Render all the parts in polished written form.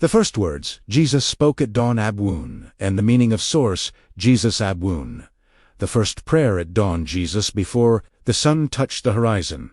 The first words, Jesus spoke at dawn Abwoon, and the meaning of source, Jesus Abwoon. The first prayer at dawn Jesus before the sun touched the horizon.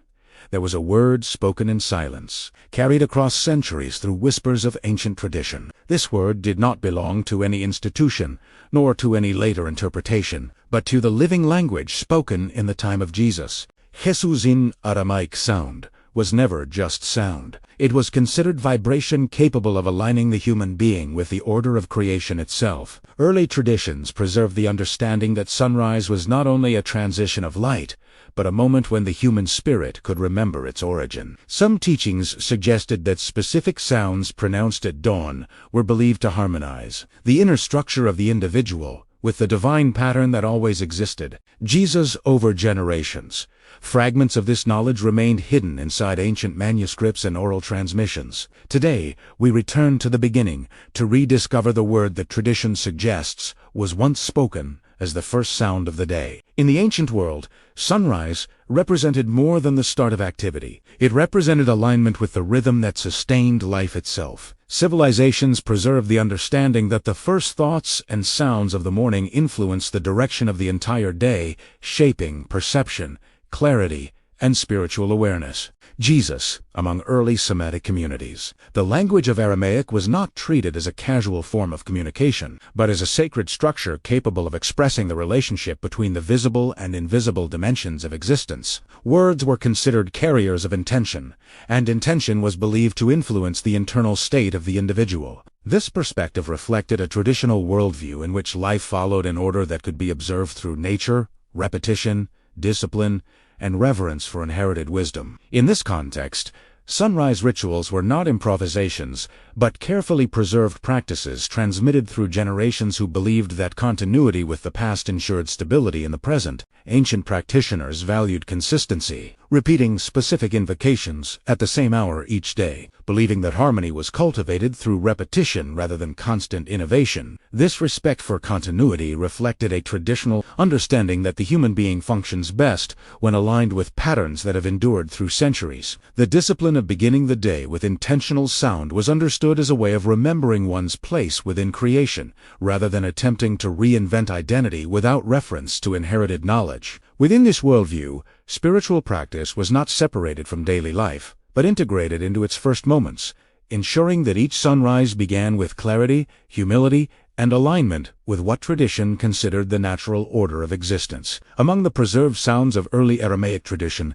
There was a word spoken in silence, carried across centuries through whispers of ancient tradition. This word did not belong to any institution, nor to any later interpretation, but to the living language spoken in the time of Jesus. Jesus in Aramaic sound was never just sound. It was considered vibration capable of aligning the human being with the order of creation itself. Early traditions preserved the understanding that sunrise was not only a transition of light, but a moment when the human spirit could remember its origin. Some teachings suggested that specific sounds pronounced at dawn were believed to harmonize the inner structure of the individual with the divine pattern that always existed. Jesus over generations. Fragments of this knowledge remained hidden inside ancient manuscripts and oral transmissions. Today, we return to the beginning to rediscover the word that tradition suggests was once spoken as the first sound of the day. In the ancient world, sunrise represented more than the start of activity. It represented alignment with the rhythm that sustained life itself. Civilizations preserved the understanding that the first thoughts and sounds of the morning influence the direction of the entire day, shaping perception, clarity, and spiritual awareness. Jesus, among early Semitic communities. The language of Aramaic was not treated as a casual form of communication, but as a sacred structure capable of expressing the relationship between the visible and invisible dimensions of existence. Words were considered carriers of intention, and intention was believed to influence the internal state of the individual. This perspective reflected a traditional worldview in which life followed an order that could be observed through nature, repetition, discipline, and reverence for inherited wisdom. In this context, sunrise rituals were not improvisations, but carefully preserved practices transmitted through generations who believed that continuity with the past ensured stability in the present. Ancient practitioners valued consistency, repeating specific invocations at the same hour each day, believing that harmony was cultivated through repetition rather than constant innovation. This respect for continuity reflected a traditional understanding that the human being functions best when aligned with patterns that have endured through centuries. The discipline of beginning the day with intentional sound was understood as a way of remembering one's place within creation, rather than attempting to reinvent identity without reference to inherited knowledge. Within this worldview, spiritual practice was not separated from daily life, but integrated into its first moments, ensuring that each sunrise began with clarity, humility, and alignment with what tradition considered the natural order of existence. Among the preserved sounds of early Aramaic tradition,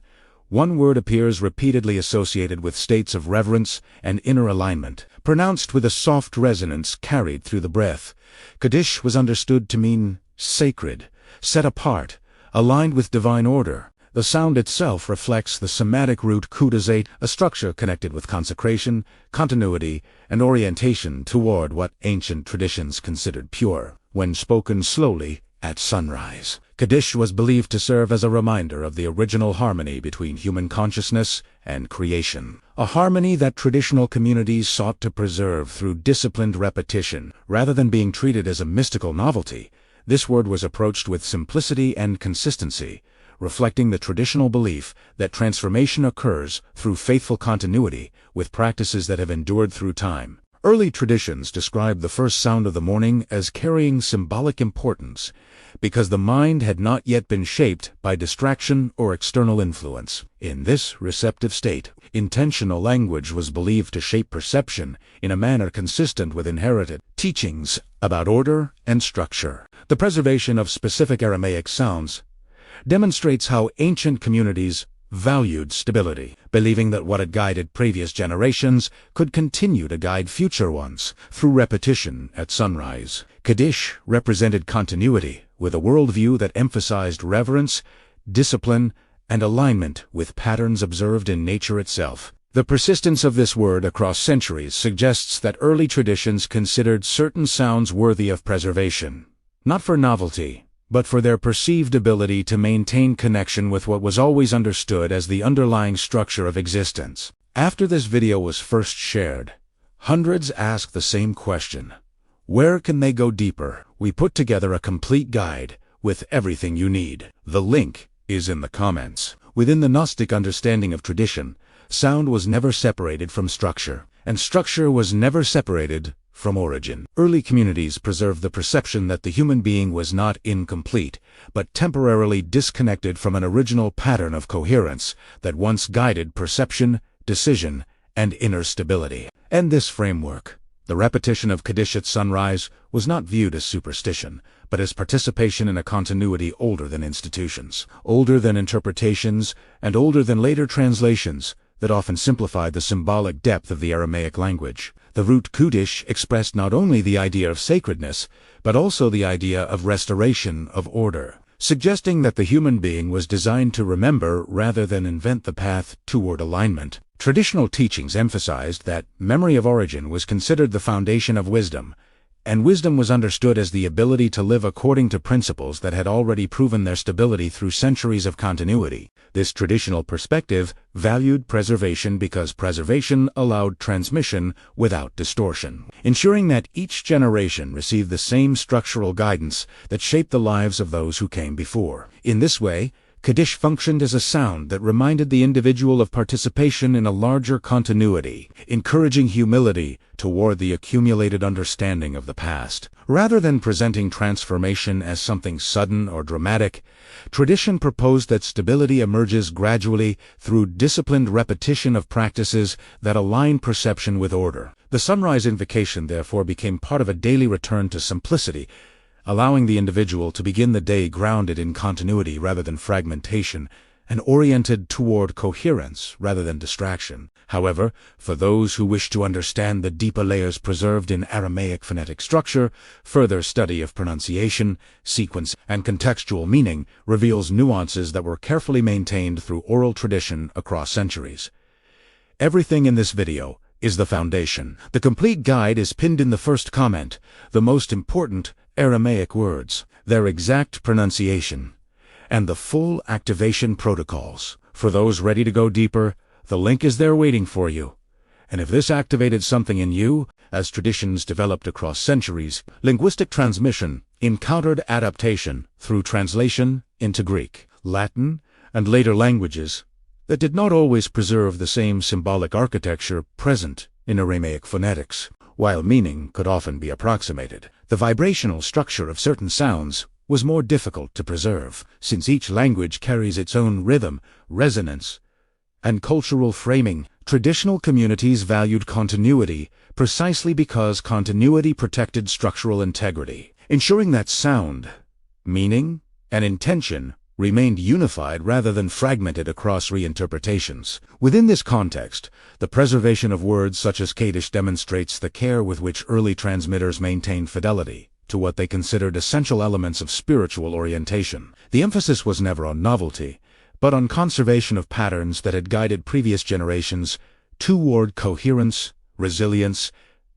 one word appears repeatedly associated with states of reverence and inner alignment, pronounced with a soft resonance carried through the breath. Kadesh was understood to mean sacred, set apart, aligned with divine order. The sound itself reflects the Semitic root kudazate, a structure connected with consecration, continuity, and orientation toward what ancient traditions considered pure. When spoken slowly at sunrise, Kadesh was believed to serve as a reminder of the original harmony between human consciousness and creation, a harmony that traditional communities sought to preserve through disciplined repetition. Rather than being treated as a mystical novelty, this word was approached with simplicity and consistency, reflecting the traditional belief that transformation occurs through faithful continuity with practices that have endured through time. Early traditions describe the first sound of the morning as carrying symbolic importance, because the mind had not yet been shaped by distraction or external influence. In this receptive state, intentional language was believed to shape perception in a manner consistent with inherited teachings about order and structure. The preservation of specific Aramaic sounds demonstrates how ancient communities valued stability, believing that what had guided previous generations could continue to guide future ones through repetition at sunrise. Kadesh represented continuity, with a worldview that emphasized reverence, discipline, and alignment with patterns observed in nature itself. The persistence of this word across centuries suggests that early traditions considered certain sounds worthy of preservation, not for novelty, but for their perceived ability to maintain connection with what was always understood as the underlying structure of existence. After this video was first shared, hundreds asked the same question: where can they go deeper? We put together a complete guide with everything you need. The link is in the comments. Within the Gnostic understanding of tradition, sound was never separated from structure. and structure was never separated from origin. Early communities preserved the perception that the human being was not incomplete, but temporarily disconnected from an original pattern of coherence that once guided perception, decision, and inner stability. And this framework, the repetition of Kadesh at sunrise, was not viewed as superstition, but as participation in a continuity older than institutions, older than interpretations, and older than later translations that often simplified the symbolic depth of the Aramaic language. The root Kadesh expressed not only the idea of sacredness, but also the idea of restoration of order, suggesting that the human being was designed to remember rather than invent the path toward alignment. Traditional teachings emphasized that memory of origin was considered the foundation of wisdom, and wisdom was understood as the ability to live according to principles that had already proven their stability through centuries of continuity. This traditional perspective valued preservation because preservation allowed transmission without distortion, ensuring that each generation received the same structural guidance that shaped the lives of those who came before. In this way, Kadesh functioned as a sound that reminded the individual of participation in a larger continuity, encouraging humility toward the accumulated understanding of the past. Rather than presenting transformation as something sudden or dramatic, tradition proposed that stability emerges gradually through disciplined repetition of practices that align perception with order. The sunrise invocation therefore became part of a daily return to simplicity, allowing the individual to begin the day grounded in continuity rather than fragmentation, and oriented toward coherence rather than distraction. However, for those who wish to understand the deeper layers preserved in Aramaic phonetic structure, further study of pronunciation, sequence, and contextual meaning reveals nuances that were carefully maintained through oral tradition across centuries. Everything in this video is the foundation. The complete guide is pinned in the first comment. The most important Aramaic words, their exact pronunciation, and the full activation protocols. For those ready to go deeper, the link is there waiting for you. And if this activated something in you, as traditions developed across centuries, linguistic transmission encountered adaptation through translation into Greek, Latin, and later languages that did not always preserve the same symbolic architecture present in Aramaic phonetics. While meaning could often be approximated, the vibrational structure of certain sounds was more difficult to preserve, since each language carries its own rhythm, resonance, and cultural framing. Traditional communities valued continuity precisely because continuity protected structural integrity, ensuring that sound, meaning, and intention remained unified rather than fragmented across reinterpretations. Within this context, the preservation of words such as Kadesh demonstrates the care with which early transmitters maintained fidelity to what they considered essential elements of spiritual orientation. The emphasis was never on novelty, but on conservation of patterns that had guided previous generations toward coherence, resilience,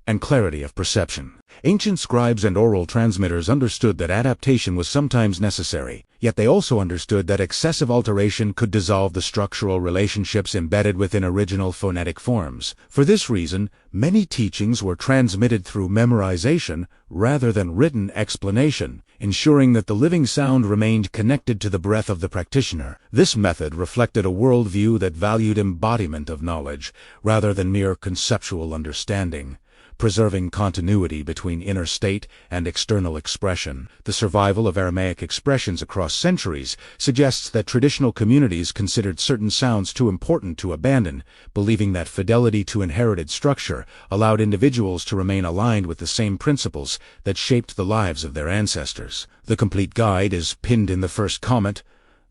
and clarity of perception. Ancient scribes and oral transmitters understood that adaptation was sometimes necessary, yet they also understood that excessive alteration could dissolve the structural relationships embedded within original phonetic forms. For this reason, many teachings were transmitted through memorization rather than written explanation, ensuring that the living sound remained connected to the breath of the practitioner. This method reflected a worldview that valued embodiment of knowledge rather than mere conceptual understanding, preserving continuity between inner state and external expression. The survival of Aramaic expressions across centuries suggests that traditional communities considered certain sounds too important to abandon, believing that fidelity to inherited structure allowed individuals to remain aligned with the same principles that shaped the lives of their ancestors. The complete guide is pinned in the first comment,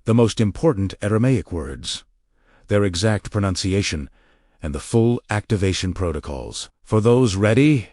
the most important Aramaic words, their exact pronunciation, and the full activation protocols. For those ready,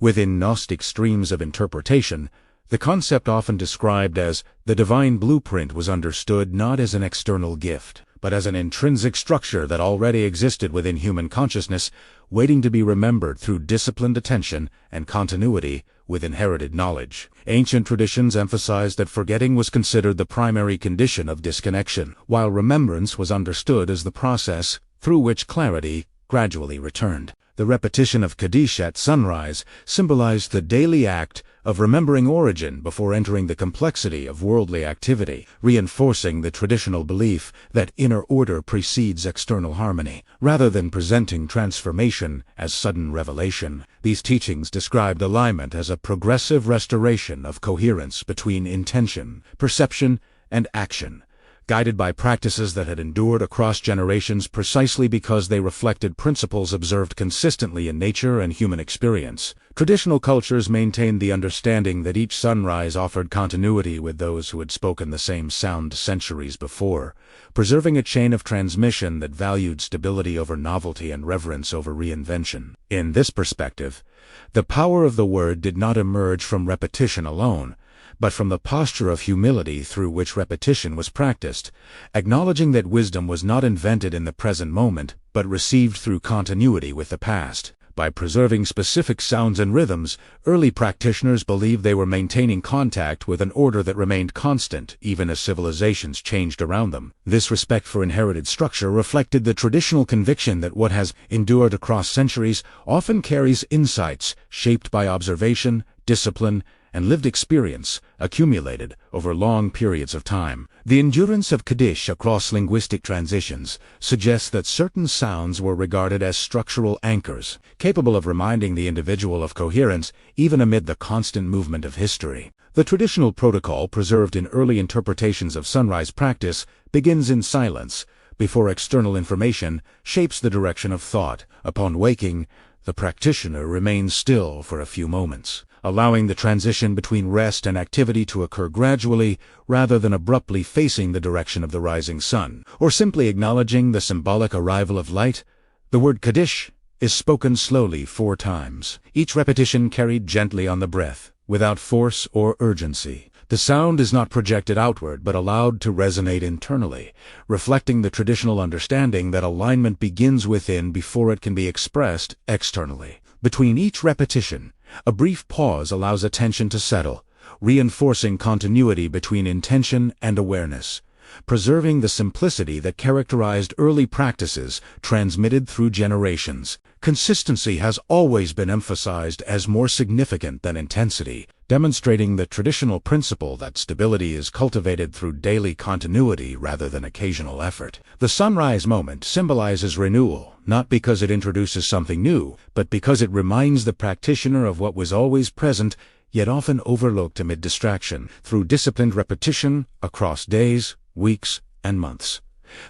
within Gnostic streams of interpretation, the concept often described as the divine blueprint was understood not as an external gift, but as an intrinsic structure that already existed within human consciousness, waiting to be remembered through disciplined attention and continuity with inherited knowledge. Ancient traditions emphasized that forgetting was considered the primary condition of disconnection, while remembrance was understood as the process through which clarity gradually returned. The repetition of Kadesh at sunrise symbolized the daily act of remembering origin before entering the complexity of worldly activity, reinforcing the traditional belief that inner order precedes external harmony. Rather than presenting transformation as sudden revelation, these teachings described alignment as a progressive restoration of coherence between intention, perception, and action, guided by practices that had endured across generations precisely because they reflected principles observed consistently in nature and human experience. Traditional cultures maintained the understanding that each sunrise offered continuity with those who had spoken the same sound centuries before, preserving a chain of transmission that valued stability over novelty and reverence over reinvention. In this perspective, the power of the word did not emerge from repetition alone, but from the posture of humility through which repetition was practiced, acknowledging that wisdom was not invented in the present moment, but received through continuity with the past. By preserving specific sounds and rhythms, early practitioners believed they were maintaining contact with an order that remained constant, even as civilizations changed around them. This respect for inherited structure reflected the traditional conviction that what has endured across centuries often carries insights shaped by observation, discipline, and lived experience accumulated over long periods of time. The endurance of Kadesh across linguistic transitions suggests that certain sounds were regarded as structural anchors, capable of reminding the individual of coherence even amid the constant movement of history. The traditional protocol preserved in early interpretations of sunrise practice begins in silence, before external information shapes the direction of thought. Upon waking, the practitioner remains still for a few moments, allowing the transition between rest and activity to occur gradually rather than abruptly facing the direction of the rising sun, or simply acknowledging the symbolic arrival of light. The word Kadesh is spoken slowly 4 times, each repetition carried gently on the breath, without force or urgency. The sound is not projected outward but allowed to resonate internally, reflecting the traditional understanding that alignment begins within before it can be expressed externally. Between each repetition, a brief pause allows attention to settle, reinforcing continuity between intention and awareness, preserving the simplicity that characterized early practices transmitted through generations. Consistency has always been emphasized as more significant than intensity, demonstrating the traditional principle that stability is cultivated through daily continuity rather than occasional effort. The sunrise moment symbolizes renewal, not because it introduces something new, but because it reminds the practitioner of what was always present, yet often overlooked amid distraction. Through disciplined repetition across days, weeks, and months,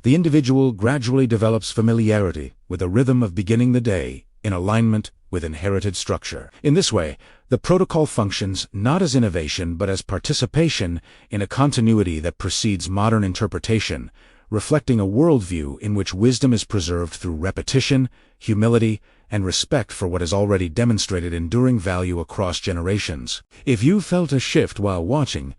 the individual gradually develops familiarity with the rhythm of beginning the day in alignment with inherited structure. In this way, the protocol functions not as innovation but as participation in a continuity that precedes modern interpretation, reflecting a worldview in which wisdom is preserved through repetition, humility, and respect for what has already demonstrated enduring value across generations. If you felt a shift while watching,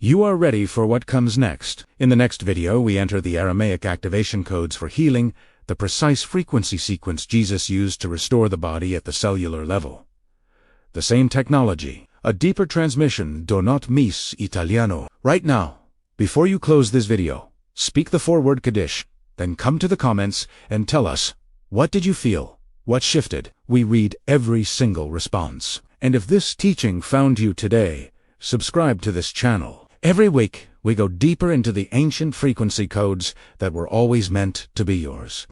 you are ready for what comes next. In the next video, we enter the Aramaic activation codes for healing, the precise frequency sequence Jesus used to restore the body at the cellular level. The same technology, a deeper transmission, do not miss Italiano. Right now, before you close this video, speak the forward Kadesh, then come to the comments and tell us, what did you feel? What shifted? We read every single response. And if this teaching found you today, subscribe to this channel. Every week, we go deeper into the ancient frequency codes that were always meant to be yours.